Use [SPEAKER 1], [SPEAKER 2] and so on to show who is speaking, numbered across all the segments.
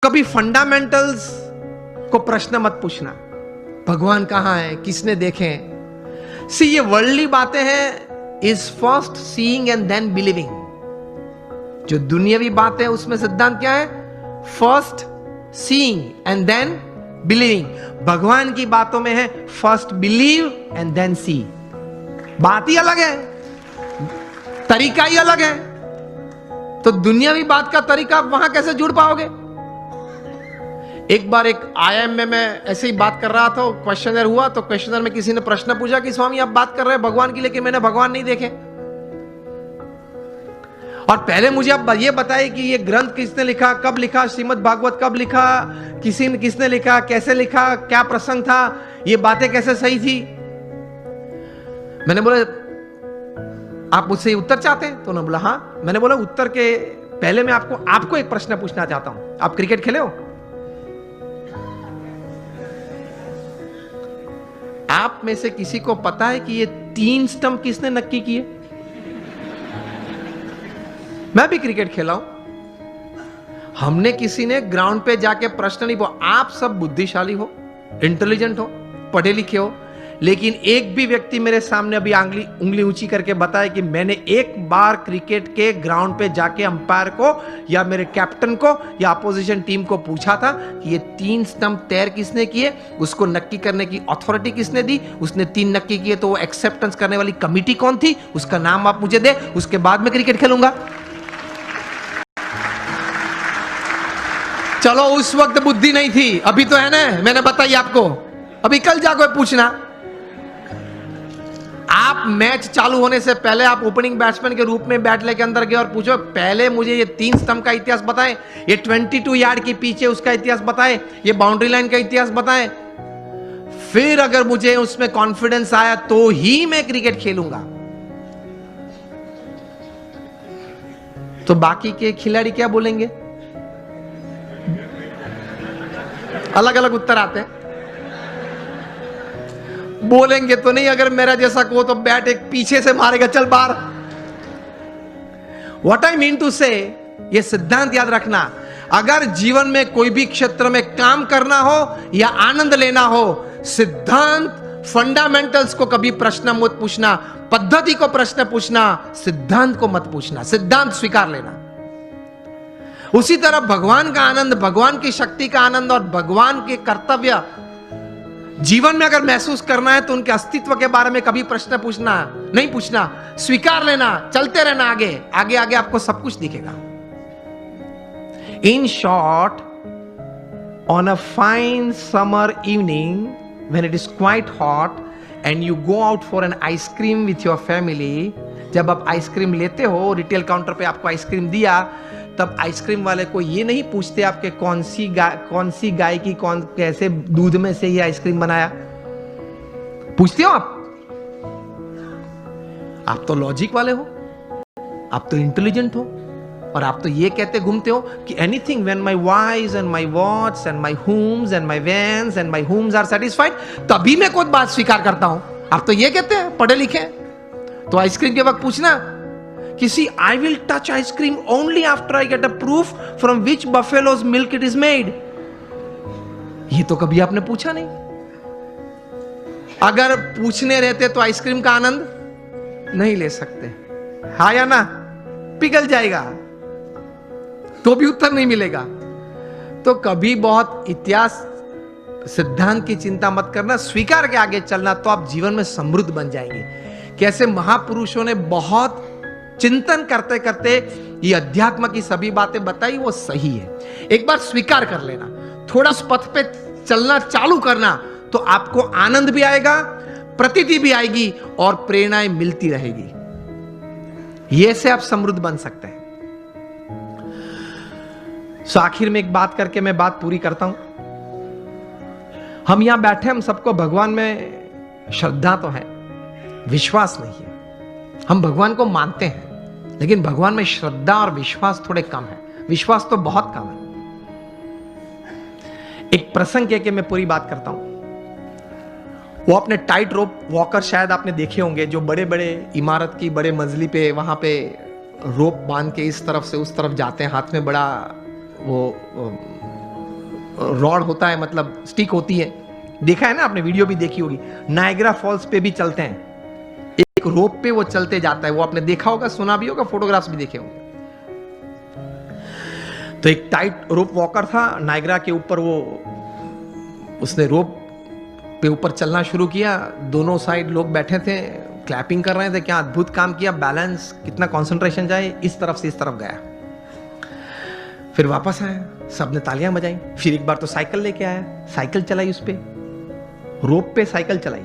[SPEAKER 1] कभी फंडामेंटल्स को प्रश्न मत पूछना, भगवान कहां है, किसने देखे। सी ये वर्ल्डली बातें हैं, is first seeing and then believing. जो दुनियावी बातें हैं उसमें सिद्धांत क्या है? First seeing and then believing. भगवान की बातों में है first believe and then see. बात ही अलग है, तरीका ही अलग है। तो दुनियावी बात का तरीका वहां कैसे जुड़ पाओगे? एक बार एक आईएम में मैं ऐसे ही बात कर रहा था, क्वेश्चनर हुआ, तो क्वेश्चनर में किसी ने प्रश्न पूछा कि स्वामी आप बात कर रहे हैं भगवान की, लेकिन मैंने भगवान नहीं देखे। और पहले मुझे आप ये बताइए कि ये ग्रंथ किसने लिखा, कब लिखा, श्रीमद् भागवत कब लिखा, किसने लिखा, कैसे लिखा, क्या प्रसंग था, ये बातें कैसे सही थी। मैंने बोला आप मुझसे उत्तर चाहते हैं? तो उन्होंने बोला हाँ। मैंने बोला उत्तर के पहले मैं आपको एक प्रश्न पूछना चाहता हूं। आप क्रिकेट खेले हो? आप में से किसी को पता है कि ये 3 स्टंप किसने नक्की किए? मैं भी क्रिकेट खेला हूं। हमने किसी ने ग्राउंड पे जाके प्रश्न नहीं पूछा। आप सब बुद्धिशाली हो, इंटेलिजेंट हो, पढ़े लिखे हो, लेकिन एक भी व्यक्ति मेरे सामने अभी उंगली ऊंची करके बताए कि मैंने एक बार क्रिकेट के ग्राउंड पे जाके अंपायर को या मेरे कैप्टन को या अपोजिशन टीम को पूछा था कि ये 3 स्टंप तैर किसने किए, उसको नक्की करने की अथॉरिटी किसने दी, उसने 3 नक्की किए तो वो एक्सेप्टेंस करने वाली कमिटी कौन थी, उसका नाम आप मुझे दे, उसके बाद मैं क्रिकेट खेलूंगा। चलो उस वक्त बुद्धि नहीं थी, अभी तो है ना, मैंने बताई आपको। अभी कल जाकर पूछना। आप मैच चालू होने से पहले आप ओपनिंग बैट्समैन के रूप में बैट लेके अंदर गए और पूछो पहले मुझे ये 3 स्टंप का इतिहास बताएं, ये 22 यार्ड के पीछे उसका इतिहास बताएं, ये बाउंड्री लाइन का इतिहास बताएं। फिर अगर मुझे उसमें कॉन्फिडेंस आया तो ही मैं क्रिकेट खेलूंगा। तो बाकी के खिलाड़ी क्या बोलेंगे? अलग अलग उत्तर आते हैं। बोलेंगे तो नहीं, अगर मेरा जैसा को तो बैट एक पीछे से मारेगा, चल बाहर। व्हाट आई मीन टू से, ये सिद्धांत याद रखना, अगर जीवन में कोई भी क्षेत्र में काम करना हो या आनंद लेना हो, सिद्धांत फंडामेंटल्स को कभी प्रश्न मत पूछना, पद्धति को प्रश्न पूछना, सिद्धांत को मत पूछना, सिद्धांत स्वीकार लेना। उसी तरह भगवान का आनंद, भगवान की शक्ति का आनंद और भगवान के कर्तव्य जीवन में अगर महसूस करना है तो उनके अस्तित्व के बारे में कभी प्रश्न पूछना नहीं, पूछना, स्वीकार लेना, चलते रहना आगे आगे आगे, आपको सब कुछ दिखेगा। In short, on a fine summer evening when it is quite hot and you go out for an ice cream with your family, जब आप आइसक्रीम लेते हो, रिटेल काउंटर पे आपको आइसक्रीम दिया, तब आइसक्रीम वाले को ये नहीं पूछते आपके कौन सी गाय की कैसे दूध में से ये आइसक्रीम बनाया। पूछते हो आप तो लॉजिक वाले हो, आप तो इंटेलिजेंट हो, और आप तो ये कहते घूमते हो कि anything when my wise and my watts and my homes and my vans and my homes are satisfied, तभी मैं कोई बात स्वीकार करता हूं। आप तो ये कहते हैं, पढ़े लिखे। तो आइसक्रीम के वक्त पूछना किसी, I will touch ice cream only after I get a proof from which buffalo's milk it is made. ये तो कभी आपने पूछा नहीं। अगर पूछने रहते तो आइसक्रीम का आनंद नहीं ले सकते, हाँ या ना? पिघल जाएगा तो भी उत्तर नहीं मिलेगा। तो कभी बहुत इतिहास सिद्धांत की चिंता मत करना, स्वीकार के आगे चलना, तो आप जीवन में समृद्ध बन जाएंगे। कैसे महापुरुषों ने बहुत चिंतन करते करते ये अध्यात्म की सभी बातें बताई, वो सही है। एक बार स्वीकार कर लेना, थोड़ा उस पथ पे चलना चालू करना, तो आपको आनंद भी आएगा, प्रतीति भी आएगी और प्रेरणाएं मिलती रहेगी। ये से आप समृद्ध बन सकते हैं। सो आखिर में एक बात करके मैं बात पूरी करता हूं। हम यहां बैठे, हम सबको भगवान में श्रद्धा तो है, विश्वास नहीं है। हम भगवान को मानते हैं, लेकिन भगवान में श्रद्धा और विश्वास थोड़े कम है। विश्वास तो बहुत कम है। एक प्रसंग के मैं पूरी बात करता हूं। वो अपने टाइट रोप वॉकर शायद आपने देखे होंगे, जो बड़े बड़े इमारत की बड़े मंजिली पे वहां पे रोप बांध के इस तरफ से उस तरफ जाते हैं, हाथ में बड़ा वो रॉड होता है, मतलब स्टिक होती है, देखा है ना आपने, वीडियो भी देखी होगी, नायग्रा फॉल्स पे भी चलते हैं, एक रोप पे वो चलते जाता है, वो आपने देखा होगा, सुना भी होगा, फोटोग्राफ्स भी देखे होंगे। तो एक टाइट रोप वॉकर था नायग्रा के ऊपर, वो उसने रोप पे ऊपर चलना शुरू किया, दोनों साइड लोग बैठे थे, क्लैपिंग कर रहे थे, क्या अद्भुत काम किया, बैलेंस, कितना कंसंट्रेशन जाए, इस तरफ से इस तरफ गया, फिर वापस आया, सबने तालियां बजाई, फिर एक बार तो साइकिल लेके आया, साइकिल चलाई, उस पे रोप पे साइकिल चलाई,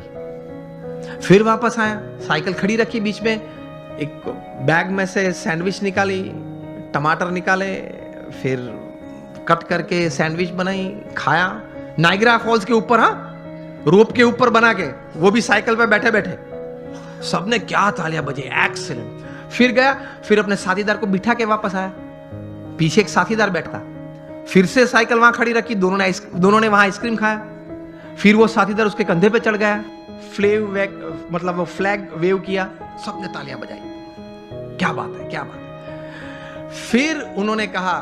[SPEAKER 1] फिर वापस आया, साइकिल खड़ी रखी बीच में, एक बैग में से सैंडविच निकाली, टमाटर निकाले, फिर कट करके सैंडविच बनाई, खाया, नायग्रा फॉल्स के ऊपर, हाँ, रोप के ऊपर बना के, वो भी साइकिल पे बैठे बैठे, सबने क्या तालियां बजे, एक्सीलेंट। फिर गया, फिर अपने साथीदार को बिठा के वापस आया, पीछे एक साथीदार बैठता, फिर से साइकिल वहां खड़ी रखी, दोनों ने वहां आइसक्रीम खाया, फिर वो साथीदार उसके कंधे पे चढ़ गया, मतलब वो फ्लैग वेव किया, सबने तालियां बजाई, क्या बात है, क्या बात है। फिर उन्होंने कहा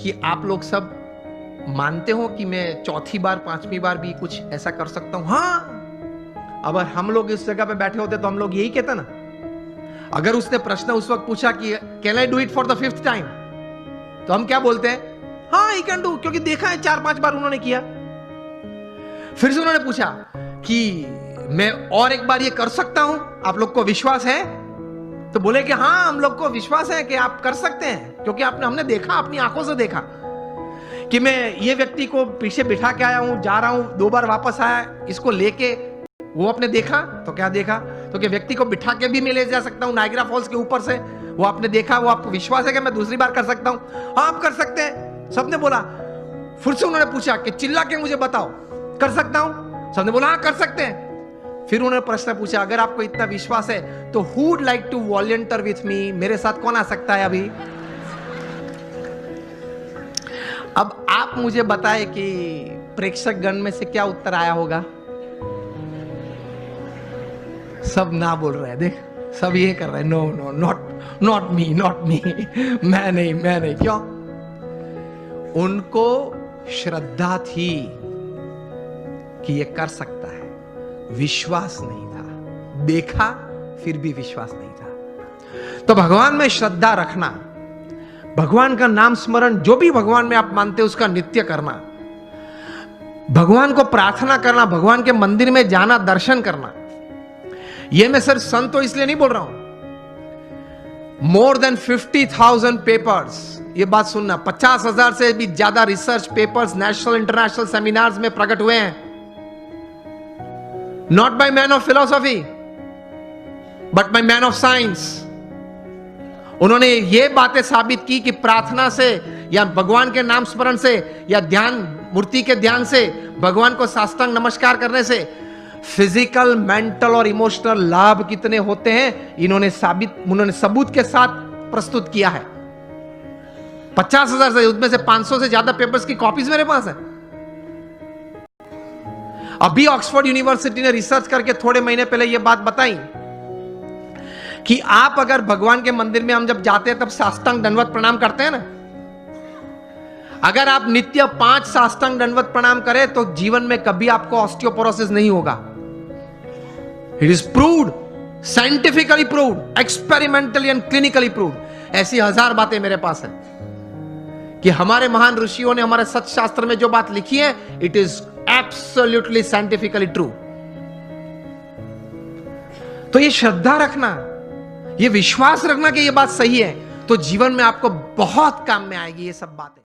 [SPEAKER 1] कि आप लोग सब मानते हो कि मैं चौथी बार, पांचवी बार भी कुछ ऐसा कर सकता हूं? हाँ, अगर हम लोग इस जगह पे बैठे होते तो हम लोग यही कहते ना। अगर उसने प्रश्न उस वक्त पूछा कि can I do it for the 5th time, तो हम क्या बोलते हैं? हाँ, आई कैन डू, क्योंकि देखा है 4-5 बार उन्होंने किया। फिर से उन्होंने पूछा कि मैं और एक बार ये कर सकता हूं, आप लोग को विश्वास है? तो बोले कि हाँ, हम लोग को विश्वास है कि आप कर सकते हैं, क्योंकि हमने देखा, अपनी आंखों से देखा कि मैं ये व्यक्ति को पीछे बिठा के आया हूं, जा रहा हूं, 2 बार वापस आया, इसको लेके, वो आपने देखा। तो क्या देखा? तो कि व्यक्ति को बिठा के भी मैं ले जा सकता हूं नायग्रा फॉल्स के ऊपर से, वो आपने देखा, वो आपको विश्वास है कि मैं दूसरी बार कर सकता हूं? हाँ, आप कर सकते हैं, सबने बोला। फिर से उन्होंने पूछा कि चिल्ला के मुझे बताओ, कर सकता हूं? सबने बोला हाँ, कर सकते हैं। फिर उन्होंने प्रश्न पूछा, अगर आपको इतना विश्वास है तो who would like to volunteer with me, मेरे साथ कौन आ सकता है अभी? अब आप मुझे बताएं कि प्रेक्षक गण में से क्या उत्तर आया होगा? सब ना बोल रहे हैं, देख, सब ये कर रहे हैं, नो नो, नॉट मी, मैं नहीं। क्यों? उनको श्रद्धा थी कि ये कर सकता है, विश्वास नहीं था, देखा फिर भी विश्वास नहीं था। तो भगवान में श्रद्धा रखना, भगवान का नाम स्मरण, जो भी भगवान में आप मानते हो उसका नित्य करना, भगवान को प्रार्थना करना, भगवान के मंदिर में जाना, दर्शन करना। यह मैं सिर्फ संत तो इसलिए नहीं बोल रहा हूं, मोर देन 50,000 पेपर्स, ये बात सुनना, 50,000 से भी ज्यादा research papers national international seminars में प्रकट हुए हैं, not by man of philosophy but by man of science. उन्होंने ये बातें साबित की कि प्रार्थना से या भगवान के नाम स्मरण से या ध्यान, मूर्ति के ध्यान से, भगवान को साष्टांग नमस्कार करने से फिजिकल, मेंटल और इमोशनल लाभ कितने होते हैं, उन्होंने सबूत के साथ प्रस्तुत किया है। 50,000 से, उसमें से 500 से ज्यादा पेपर्स की कॉपीज मेरे पास है। अभी ऑक्सफोर्ड यूनिवर्सिटी ने रिसर्च करके थोड़े महीने पहले यह बात बताई कि आप अगर भगवान के मंदिर में हम जब जाते हैं तब साष्टांग दंडवत प्रणाम करते हैं ना, अगर आप नित्य 5 साष्टांग दंडवत प्रणाम करें तो जीवन में कभी आपको ऑस्टियोपोरोसिस नहीं होगा। It is proved, scientifically proved, experimentally and clinically proved. ऐसी 1000 बातें मेरे पास है कि हमारे महान ऋषियों ने हमारे सत्य शास्त्र में जो बात लिखी है, it is absolutely scientifically true. तो ये श्रद्धा रखना, ये विश्वास रखना कि ये बात सही है, तो जीवन में आपको बहुत काम में आएगी ये सब बातें।